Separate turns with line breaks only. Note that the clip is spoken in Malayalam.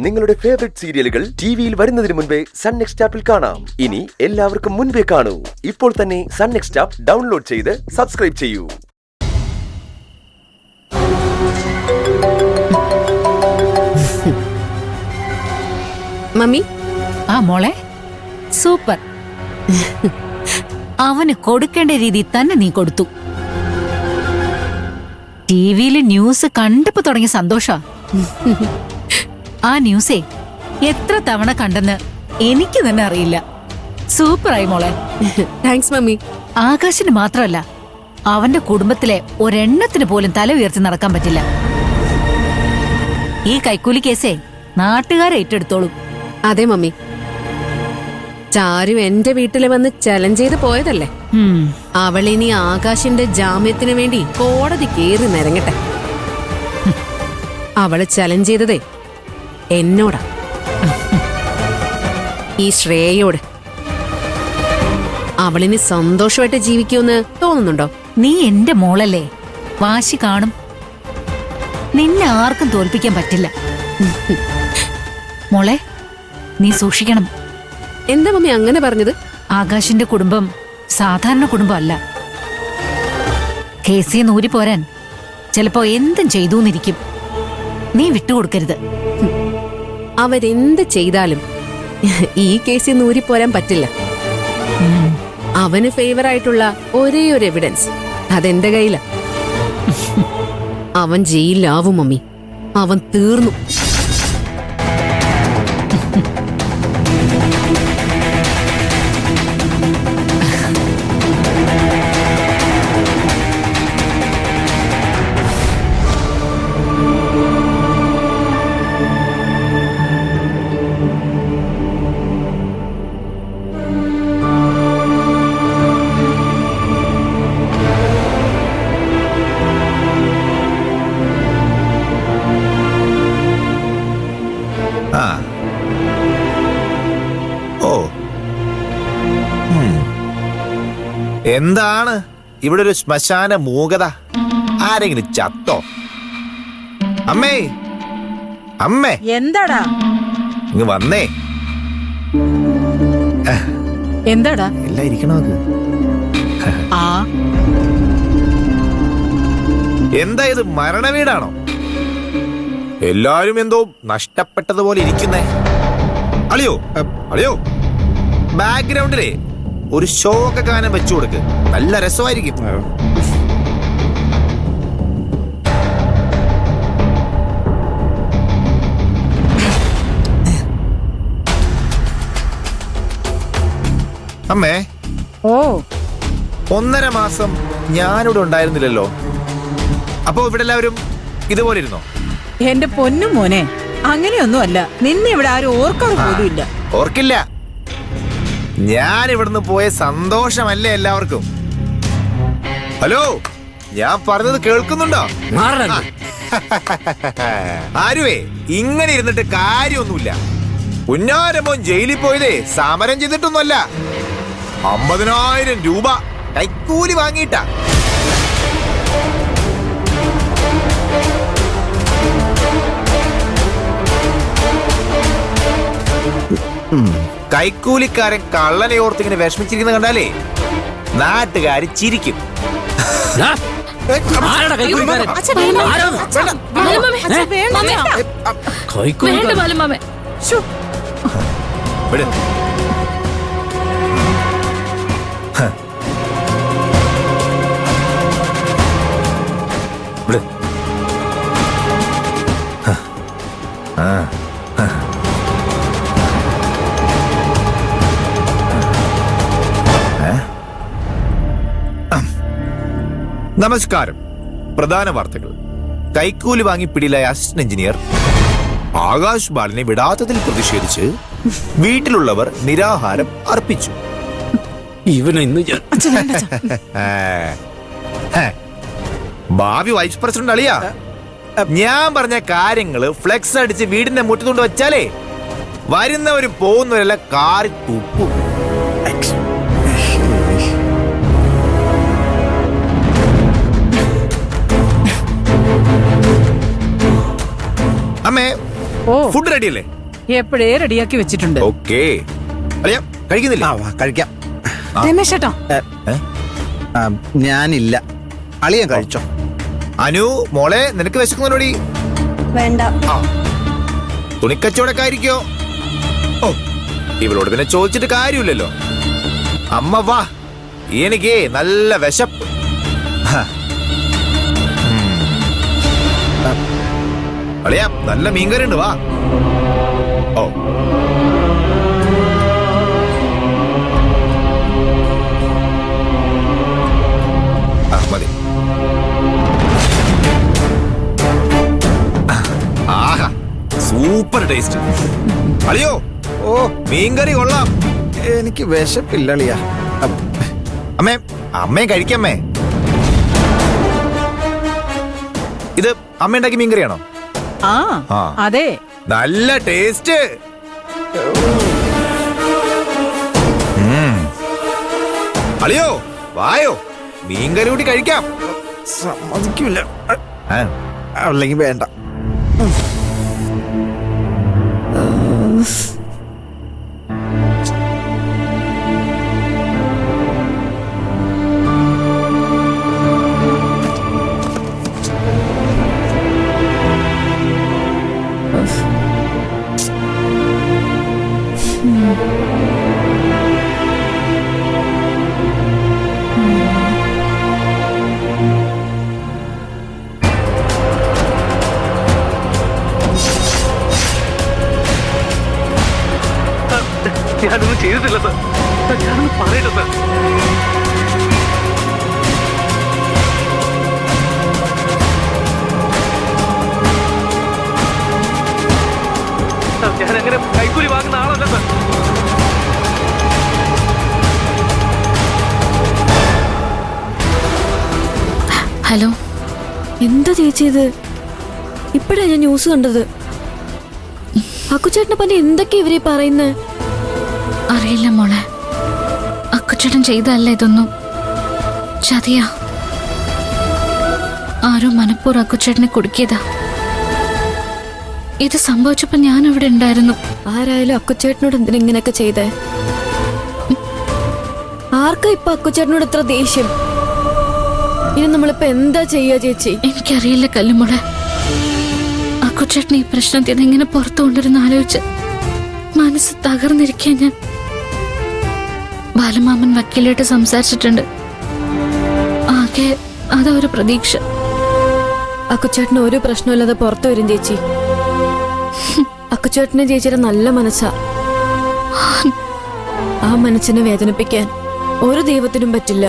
നിങ്ങളുടെ ഫേവറേറ്റ് സീരിയലുകൾ ടിവിയിൽ വരുന്നതിന് മുൻപേ സൺ നെക്സ്റ്റ് ആപ്പിൽ കാണാം. ഇനി എല്ലാവർക്കും മുൻപേ കാണൂ. ഇപ്പോൾ തന്നെ സൺ നെക്സ്റ്റ് ആപ്പ് ഡൗൺലോഡ് ചെയ്ത് സബ്സ്ക്രൈബ് ചെയ്യൂ.
മമ്മി
മോളെ സൂപ്പർ. അവന് കൊടുക്കേണ്ട രീതി തന്നെ നീ കൊടുത്തു. ടിവിയില് ന്യൂസ് കണ്ടപ്പോ തുടങ്ങിയ സന്തോഷ. ആ ന്യൂസേ എത്ര തവണ കണ്ടെന്ന് എനിക്ക് തന്നെ അറിയില്ല. സൂപ്പറായി മോളെ.
Thanks mummy.
ആകാശിന് മാത്രമല്ല, അവന്റെ കുടുംബത്തിലെ ഒരെണ്ണത്തിന് പോലും തല ഉയർത്തി നടക്കാൻ പറ്റില്ല. ഈ കൈക്കൂലി കേസേ നാട്ടുകാരെ ഏറ്റെടുത്തോളും.
അതെ മമ്മി, ചാരു എന്റെ വീട്ടില് വന്ന് ചലഞ്ച് ചെയ്ത് പോയതല്ലേ. അവളിനി ആകാശിന്റെ ജാമ്യത്തിന് വേണ്ടി കോടതി കേറി നിരങ്ങട്ടെ. അവള് ചലഞ്ച് ചെയ്തതേ എന്നോടാ, ഈ ശ്രേയോട്. അവളിനി സന്തോഷമായിട്ട് ജീവിക്കുമെന്ന് തോന്നുന്നുണ്ടോ?
നീ എന്റെ മോളല്ലേ, വാശി കാണും. നിന്നെ ആർക്കും തോൽപ്പിക്കാൻ പറ്റില്ല. മോളെ നീ സൂക്ഷിക്കണം.
എന്താ മമ്മി അങ്ങനെ പറഞ്ഞത്?
ആകാശിന്റെ കുടുംബം സാധാരണ കുടുംബമല്ല. കേസിയെ നൂരി പോരാൻ ചിലപ്പോ എന്തും ചെയ്തൂന്നിരിക്കും. നീ വിട്ടുകൊടുക്കരുത്.
അവരെന്ത് ചെയ്താലും ഈ കേസിൽ നൂരിപ്പോരാൻ പറ്റില്ല. അവന് ഫേവർ ആയിട്ടുള്ള ഒരേ ഒരു എവിഡൻസ് അതെന്റെ കയ്യില. അവൻ ജയിലിലാവും മമ്മി. അവൻ തീർന്നു.
എന്താണ് ഇവിടെ ഒരു ശ്മശാന മൂകത? ആരെങ്കിലും ചത്തോ? അമ്മേ, അമ്മേ,
എന്താടാ?
ഇങ്ങ് വന്നേ.
എന്താടാ?
എല്ലാം ഇരിക്കണോ? എന്താ ഇത്, മരണ വീടാണോ? എല്ലാരും എന്തോ നഷ്ടപ്പെട്ടതുപോലെ ഇരിക്കുന്നേ. അളിയോ അളിയോ, ബാക്ക്ഗ്രൗണ്ടിലേ ഒരു ശോകഗാനം വെച്ചു കൊടുക്ക്. നല്ല രസമായിരിക്കും. അമ്മേ,
ഓ
1.5 മാസം ഞാനിവിടെ ഉണ്ടായിരുന്നില്ലല്ലോ. അപ്പോ ഇവിടെ എല്ലാവരും ഇതുപോലെ ഇരുന്നോ?
എന്റെ പൊന്നു മോനെ, അങ്ങനെയൊന്നുമല്ല. നിന്നെ ഇവിടെ ആരും ഓർക്കാറ് പോലും ഇല്ല.
ഓർക്കില്ല. ഞാൻ ഇവിടുന്ന് പോയ സന്തോഷമല്ലേ എല്ലാവർക്കും? ഹലോ, ഞാൻ പറഞ്ഞത് കേൾക്കുന്നുണ്ടോ? ആരുവേ, ഇങ്ങനെ ഇരുന്നിട്ട് കാര്യമൊന്നുമില്ല. ഉന്നാരമോൻ ജയിലിൽ പോയതേ സമരം ചെയ്തിട്ടൊന്നുമല്ല. 50,000 രൂപ കൈക്കൂലി വാങ്ങിയിട്ടാ. കൈക്കൂലിക്കാരൻ കള്ളനെ ഓർത്തിങ്ങനെ വിഷമിച്ചിരിക്കുന്ന കണ്ടാലേ നാട്ടുകാര് ചിരിക്കും. നമസ്കാരം. പ്രധാന വാർത്തകൾ. കൈക്കൂലി വാങ്ങി പിടിയിലായ അസിസ്റ്റന്റ് എഞ്ചിനീയർ ആകാശ് ബാലിനെ വിടാത്തതിൽ പ്രതിഷേധിച്ച് വീട്ടിലുള്ളവർ നിരാഹാരം അർപ്പിച്ചു. ഭാവി വൈസ് പ്രസിഡന്റ് അളിയാ, ഞാൻ പറഞ്ഞ കാര്യങ്ങള് ഫ്ലെക്സ് അടിച്ച് വീടിന്റെ മുറ്റത്തുകൊണ്ട് വെച്ചാലേ വരുന്നവരും പോകുന്നവരെല്ലാം കാറി തുപ്പും. അമ്മേ,
ഓ
ഫുഡ് റെഡിയല്ലേ?
എപ്പോഴേ റെഡിയാക്കി വെച്ചിട്ടുണ്ട്.
ഓക്കേ. അളിയാ കഴിക്കുന്നില്ല?
കഴിക്കാം.
രമേശ് ചേട്ടാ,
ഞാനില്ല, അളിയൻ കഴിച്ചോ.
അനു മോളെ, നിനക്ക് വിശക്കുന്നോടി?
വേണ്ട.
തുണിക്കച്ചവടക്കായിരിക്കോ? ഓ, ഇവളോട് പിന്നെ ചോദിച്ചിട്ട് കാര്യമില്ലല്ലോ. അമ്മ വാ, എനിക്ക് നല്ല വിശപ്പ്. അളിയാ നല്ല മീൻകറി ഉണ്ട്, വാ. ഓ മതി. ആഹാ, സൂപ്പർ ടേസ്റ്റ്. അളിയോ,
ഓ
മീൻകറി കൊള്ളാം.
എനിക്ക് വിശപ്പില്ല അളിയാ.
അമ്മേ, അമ്മേ കഴിക്കമ്മേ. ഇത് അമ്മ ഉണ്ടാക്കി മീൻകറിയാണോ?
ആ
ആ.
അതെ.
നല്ല ടേസ്റ്റ്. അളിയോ വായോ, മീൻകറി കൂടി കഴിക്കാം.
സമ്മതിക്കൂല,
ആ,
അല്ലെങ്കിൽ വേണ്ട.
ഞാനൊന്നും ചെയ്തിട്ടില്ല സർ. ഞാനൊന്ന് പറയട്ടെ സർ. ഞാനങ്ങനെ കൈക്കൂലി വാങ്ങുന്ന ആളല്ല സർ.
ഹലോ, എന്താ ചേച്ചി ഇത്? ഇപ്പഴാ ഞാൻ ന്യൂസ് കണ്ടത്. അക്കുച്ചേട്ടനെ പറ്റി എന്തൊക്കെയാ ഇവരീ പറയുന്നേ?
അറിയില്ല മോളെ, അക്കുച്ചേട്ടൻ ചെയ്തല്ല ഇതൊന്നും. ചതിയാ. ആരോ മനപ്പൂർവ്വം അക്കുച്ചേട്ടനെ കുടുക്കിയതാ. ഇത് സംഭവിച്ചപ്പോ ഞാൻ അവിടെ ഉണ്ടായിരുന്നു.
ആരായാലും അക്കുച്ചേട്ടനോട് എന്തിനാ ഇങ്ങനെയൊക്കെ ചെയ്തേ? ആർക്കാ ഇപ്പൊ അക്കുച്ചേട്ടനോട് ഇത്ര ദേഷ്യം? ഇനി നമ്മളിപ്പോ എന്താ ചെയ്യാ ചേച്ചി?
എനിക്കറിയില്ല കല്ലുമോളെ. അക്കുച്ചേട്ടൻ ഈ പ്രശ്നത്തിൽ നിന്ന് ഇങ്ങനെ പുറത്തു കൊണ്ടിരുന്ന് ആലോചിച്ച് മനസ്സ് തകർന്നിരിക്കാൻ ഞാൻ. ബാലമാമൻ വക്കീലായിട്ട് സംസാരിച്ചിട്ടുണ്ട്. ആകെ അതാ ഒരു പ്രതീക്ഷ.
അക്കുച്ചേട്ടന് ഒരു പ്രശ്നമില്ലാതെ പുറത്തു വരും ചേച്ചി. അക്കുച്ചേട്ടന് ചേച്ചിയുടെ നല്ല മനസ്സാ. ആ മനസ്സിനെ വേദനിപ്പിക്കാൻ ഒരു ദൈവത്തിനും പറ്റില്ല.